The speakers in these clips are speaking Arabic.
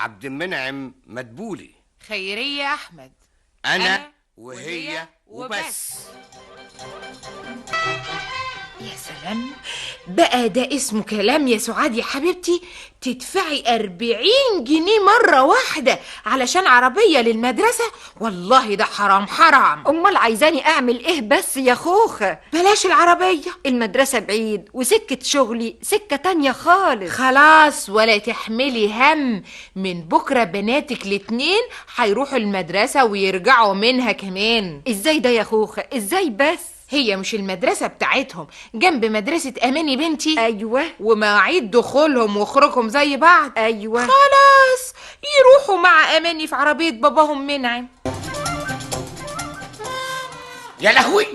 عبد المنعم مدبولي. خيرية أحمد. أنا وهي وبس. يا سلام بقى، ده اسمه كلام يا سعاد يا حبيبتي؟ تدفعي 40 جنيه مرة واحدة علشان عربية للمدرسة؟ والله ده حرام حرام. امال عايزاني اعمل ايه بس يا خوخة؟ بلاش العربية، المدرسة بعيد وسكة شغلي سكة تانية خالص. خلاص ولا تحملي هم، من بكرة بناتك الاتنين هيروحوا المدرسة ويرجعوا منها كمان. ازاي ده يا خوخة؟ ازاي بس؟ هي مش المدرسة بتاعتهم جنب مدرسة أماني بنتي؟ ايوه. ومواعيد دخولهم وخروجهم زي بعض؟ ايوه. خلاص يروحوا مع أماني في عربية باباهم منعم. يا لهوي،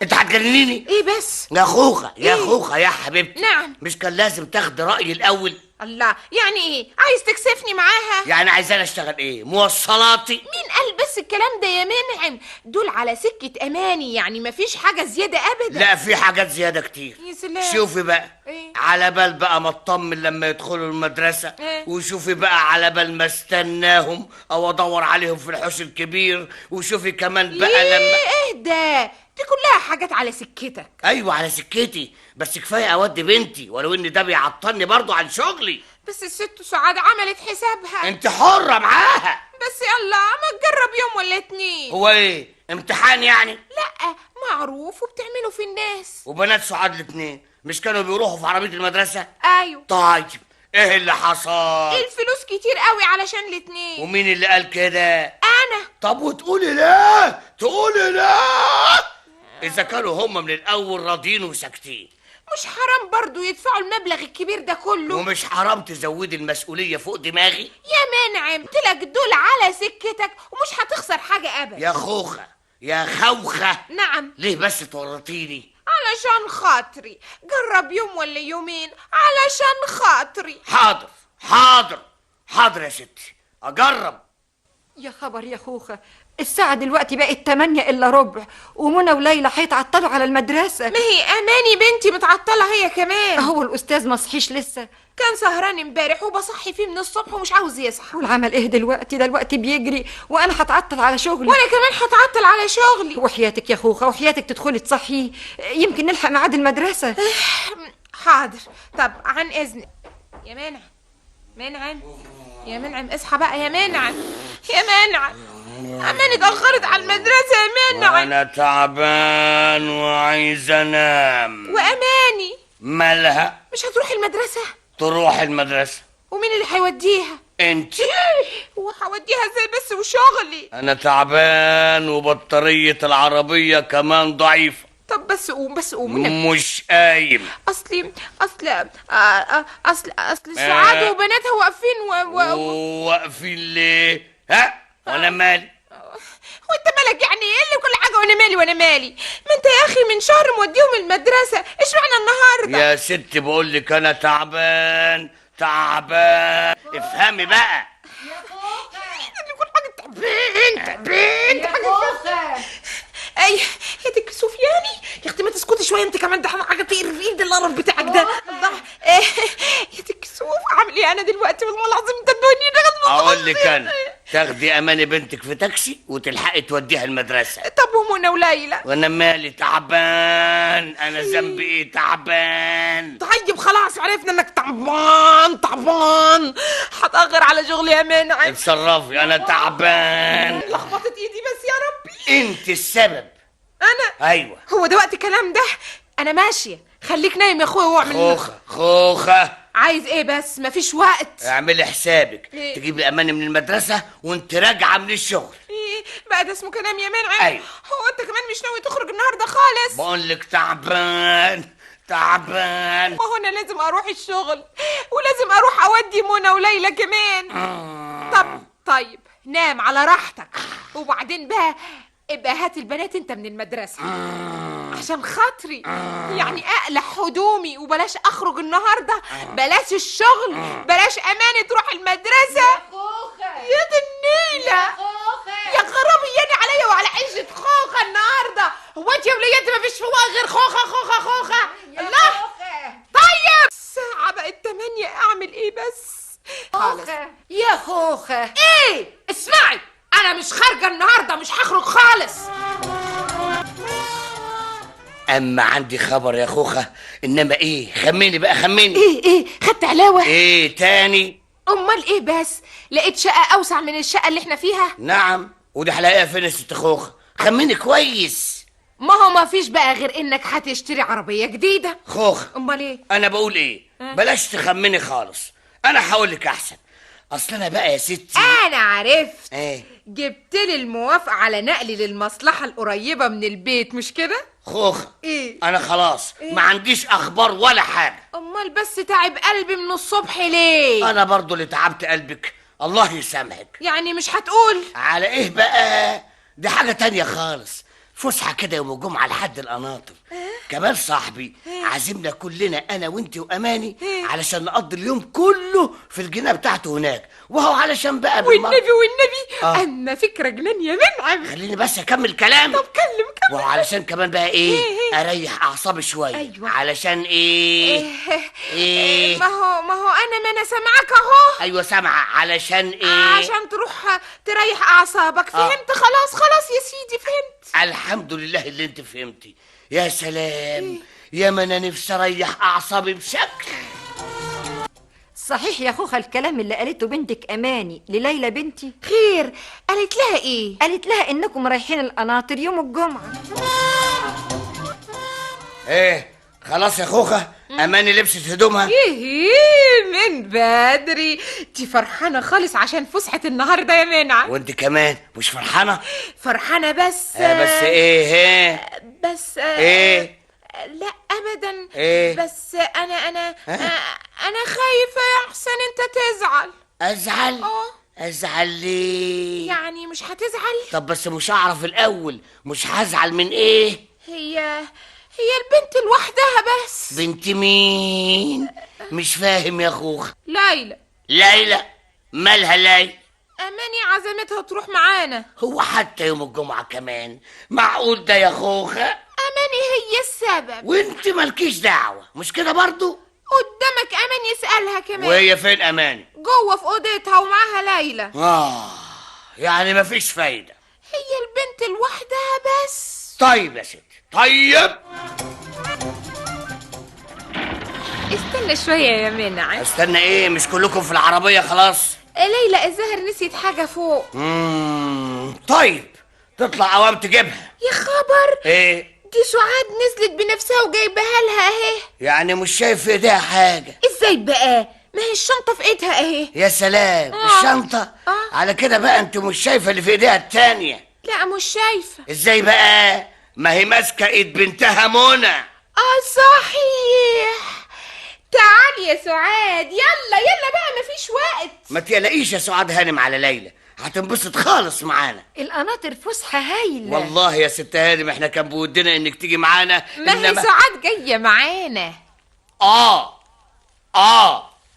انت هتجننيني؟ ايه بس؟ يا خوخة يا إيه؟ خوخة يا حبيبتي. نعم. مش كان لازم تاخدي رأيي الأول؟ الله، يعني ايه؟ عايز تكسفني معاها؟ يعني عايزاني اشتغل ايه؟ موصلاتي؟ مين قال بس الكلام ده يا منعم؟ دول على سكة أماني، يعني مفيش حاجة زيادة أبدا. لا، في حاجات زيادة كتير. يا سلام. شوفي بقى، إيه؟ على بال بقى ما اطمن لما يدخلوا المدرسة. إيه؟ وشوفي بقى على بال ما استناهم او ادور عليهم في الحوش الكبير. وشوفي كمان بقى لما ايه ده؟ دي كلها حاجات على سكتك. ايوه على سكتي، بس كفايه اودي بنتي، ولو ان ده بيعطلني برضو عن شغلي. بس الست سعاد عملت حسابها. انت حرة معاها. بس يلا ما تجرب يوم ولا اتنين. هو ايه، امتحان يعني؟ لا، معروف وبتعمله في الناس. وبنات سعاد الاتنين مش كانوا بيروحوا في عربية المدرسة؟ ايوه. طيب ايه اللي حصل؟ الفلوس كتير قوي علشان الاتنين. ومين اللي قال كده؟ انا. طب وتقولي لا؟ تقولي لا؟ اذا كانوا هم من الاول راضيين وساكتين. مش حرام برضو يدفعوا المبلغ الكبير ده كله؟ ومش حرام تزودي المسؤولية فوق دماغي؟ يا منعم قلتلك دول على سكتك ومش هتخسر حاجة ابدا. يا خوخة يا خوخة. نعم. ليه بس تورطيني؟ علشان خاطري، جرب يوم ولا يومين علشان خاطري. حاضر حاضر حاضر يا ستي، اجرب. يا خبر يا خوخة، الساعة دلوقتي بقت 8 إلا ربع، ومنى وليلى هيتعطلوا على المدرسة. ما هي أماني بنتي متعطلة هي كمان. هو الأستاذ ما صحيش لسه؟ كان سهران امبارح وبصحي فيه من الصبح ومش عاوز يصحى. والعمل ايه دلوقتي؟ ده الوقت بيجري وانا هتعطل على شغلي. وانا كمان هتعطل على شغلي. وحياتك يا خوخة، وحياتك تدخلي تصحيه، يمكن نلحق ميعاد المدرسة. حاضر. طب عن اذنك يا منعم يا منعم اصحى بقى يا منعم. يا منعم أماني اتأخرت على المدرسة يا منعم. انا تعبان وعايز انام. وأماني مالها؟ مش هتروح المدرسة؟ تروح المدرسة. ومين اللي هيوديها؟ انت. وهوديها ازاي بس وشغلي؟ انا تعبان وبطارية العربية كمان ضعيفة. طب بس قوم مش قايم. اصل سعاد وبناتها واقفين واقفين ليه؟ ها؟ وانا مالي؟ وانت مالك يعني؟ ايه اللي كل حاجه وانا مالي؟ ما انت يا اخي من شهر موديهم المدرسه، اشمعنى النهارده؟ يا ست بقول لك انا تعبان. افهمي بقى. يا كل حاجه تعبان يا خوخة. اي يا ديك سفياني يا اختي ما تسكتي شويه انت كمان، ده حاجه تقرف ايد القرف بتاعك ده. الله يا ديك سوف، عامل ايه انا دلوقتي؟ والله العظيم انت الدنيا ده. اقول لك انا تاخدي اماني بنتك في تاكسي وتلحقي توديها المدرسه. طب ومنى وليلى؟ وانا مالي؟ تعبان. انا ذنبي ايه؟ تعبان. طيب خلاص عرفنا انك تعبان. هتأخر على شغلي يا منعم. اتصرفي، انا تعبان. لخبطت ايدي بس يا ربي. انت السبب. انا؟ ايوه. هو ده وقت الكلام ده؟ انا ماشيه، خليك نايم يا اخويا واعمل خوخة. عايز ايه بس؟ مفيش وقت. اعملي حسابك إيه؟ تجيبي اماني من المدرسه وانت راجعه من الشغل. ايه بقى ده اسمه كلام يا منعم؟ أيوة. هو انت كمان مش ناوي تخرج النهارده خالص؟ بقول لك تعبان. ما هو انا لازم اروح الشغل ولازم اروح اودي منى وليلى كمان. طيب نام على راحتك، وبعدين بقى ابقى هات البنات انت من المدرسة عشان خاطري. يعني اقلع هدومي وبلاش اخرج النهارده، بلاش الشغل، بلاش اماني تروح المدرسة. يا دي النيلة يا خرابي، ياني عليا وعلى عيشة خوخة النهارده. هو انت يا وليات مفيش فوق غير خوخة؟ الله. طيب الساعة بقت 8، اعمل ايه بس؟ خوخة يا خوخة. ايه اسمعي، انا مش خارجه النهارده، مش هخرج خالص. اما عندي خبر يا خوخة. انما ايه؟ خمني بقى، خمني. ايه خدت علاوه؟ ايه تاني؟ امال ايه بس؟ لقيت شقه اوسع من الشقه اللي احنا فيها. نعم، ودي هلاقيها فين يا ست خوخة؟ خمني كويس. ما هو ما فيش بقى غير انك هتشتري عربيه جديده. خوخة، امال ايه؟ انا بقول ايه؟ بلاش تخمني خالص، انا هقولك احسن. اصل انا بقى يا ستي انا عرفت. ايه؟ جبت لي الموافقه على نقلي للمصلحه القريبه من البيت، مش كده؟ خوخة، ايه؟ انا خلاص ما عنديش اخبار ولا حاجة. امال بس تعب قلبي من الصبح ليه؟ انا برضو اللي تعبت قلبك، الله يسامحك. يعني مش هتقول؟ على ايه بقى؟ دي حاجة تانية خالص. فسحة كده يوم الجمعة لحد القناطر. كمال صاحبي عازمنا كلنا انا وانت واماني علشان نقضي اليوم كله في الجنينة بتاعته هناك، وهو علشان بقى والنبي اما فكرة جنان يا منعم. خليني بس اكمل كلامي. طب كلم. وهو علشان كمان بقى ايه؟ اريح اعصابي شوية. أيوة. علشان ايه؟ ايه؟ ما هو ما انا سامعاك اهو. ايوه سامعة. علشان ايه؟ عشان تروح تريح اعصابك. فهمت؟ خلاص يا سيدي فهمت. الحمد لله اللي انت فهمتي. يا سلام، يا ما انا نفسي اريح اعصابي بشكل. صحيح يا خوخة الكلام اللي قالته بنتك أماني لليلى بنتي؟ خير، قالت لها ايه؟ قالت لها إنكم رايحين القناطر يوم الجمعة. ايه خلاص يا خوخة، اماني لبست هدومها. من بدري دي فرحانة خالص عشان فسحة النهاردة يا منعم. وانت كمان مش فرحانة؟ فرحانة بس بس ايه؟ بس ايه؟ لا ابدا. ايه؟ بس انا خايفة يحسن انت تزعل. ازعل؟ ازعل ليه؟ يعني مش هتزعل؟ طب بس مش هعرف الاول مش هزعل من ايه؟ هي البنت لوحدها بس. بنت مين؟ مش فاهم يا خوخة. ليلى. ليلى؟ مالها ليلى؟ اماني عزمتها تروح معانا. هو حتى يوم الجمعة كمان؟ معقول ده يا خوخة؟ اماني هي السبب. وانت مالكيش دعوة، مش كده برضو؟ قدامك امان يسألها كمان. وهي فين اماني؟ جوه في اوضتها ومعاها ليلى. يعني مفيش فايدة. هي البنت لوحدها بس. طيب يا ستي، طيب استنى شوية يا منعم. استنى ايه؟ مش كلكم في العربية خلاص؟ ليلى الزهر نسيت حاجة فوق. طيب تطلع عوام تجيبها. يا خبر، ايه؟ دي سعاد نزلت بنفسها وجايبها لها اهي. يعني مش شايف في ايديها حاجة؟ ازاي بقى؟ ما هي الشنطة في ايدها اهي. يا سلام، الشنطة؟ على كده بقى انت مش شايفة اللي في ايديها التانية. لا مش شايفة. ازاي بقى؟ ما هي ماسكة ايد بنتها منى. صحيح. تعالي يا سعاد، يلا بقى مفيش وقت. ما تقلقيش يا سعاد هانم على ليلى، هتنبسط خالص معانا. القناطر فسحة هايلة. والله يا ست هانم احنا كان بودنا انك تيجي معانا. ما هي سعاد جاية معانا.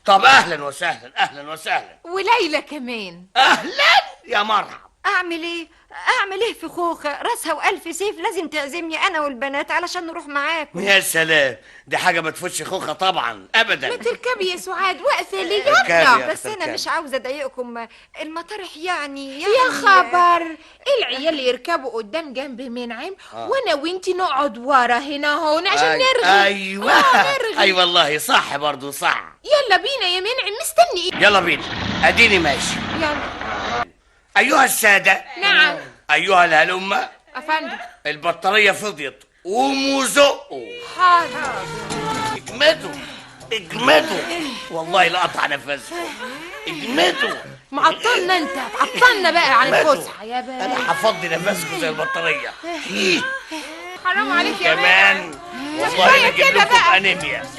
طب اهلا وسهلا، اهلا وسهلا. وليلى كمان. اهلا يا مرحب. أعمل إيه في خوخة؟ راسها وألف سيف، لازم تعزمني أنا والبنات علشان نروح معاكم. يا سلام، دي حاجة ما تفوتش خوخة طبعا أبدا. ما تركبي يا سعاد، واقفة ليه؟ اركبي يا بس أنا اركبي. مش عاوزة أضايقكم، المطارح يعني يا خبر، العيال يركبوا قدام جنب منعم وانا وانتي نقعد ورا هنا هون عشان نرغي. ايوه اي والله صح برضو صح. يلا بينا يا منعم، مستني ايه؟ يلا بينا، اديني ماشي. يلا. ايها السادة. نعم. ايها الهلمة. افندم. البطارية فضيت، قوموا زقوا. حاضر. اجمدوا والله لا اقطع نفسكم. اجمدوا. معطلنا انت، تعطلنا بقى عن الفسحة يا بابا. انا هفضي نفسكم زي البطارية. حرام عليك يا كمان والله انا اجيب لكم انيميا.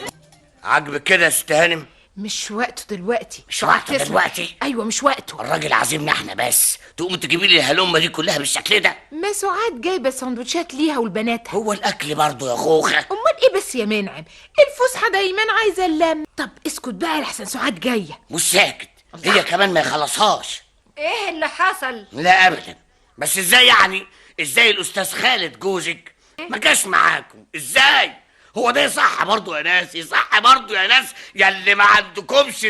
عاجبك كده يا ست هانم؟ مش وقته دلوقتي. مش وقته دلوقتي؟ ايوه مش وقته. الراجل عازمنا احنا بس، تقوم تجيبي لي الهلمه دي كلها بالشكل ده؟ ما سعاد جايبه سندوتشات ليها ولبناتها. هو الاكل برضه يا خوخه؟ امال ايه بس يا منعم؟ الفسحه دايما عايزه اللم. طب اسكت بقى لحسن سعاد جايه. مش ساكت، هي كمان ما يخلصهاش. إيه اللي حصل؟ لا ابدا، بس ازاي يعني؟ ازاي الاستاذ خالد جوزك ما جاش معاكم؟ ازاي؟ هو ده صح برضه يا ناس؟ يصح برضه يا ناس يا اللي ما عندكمش ده؟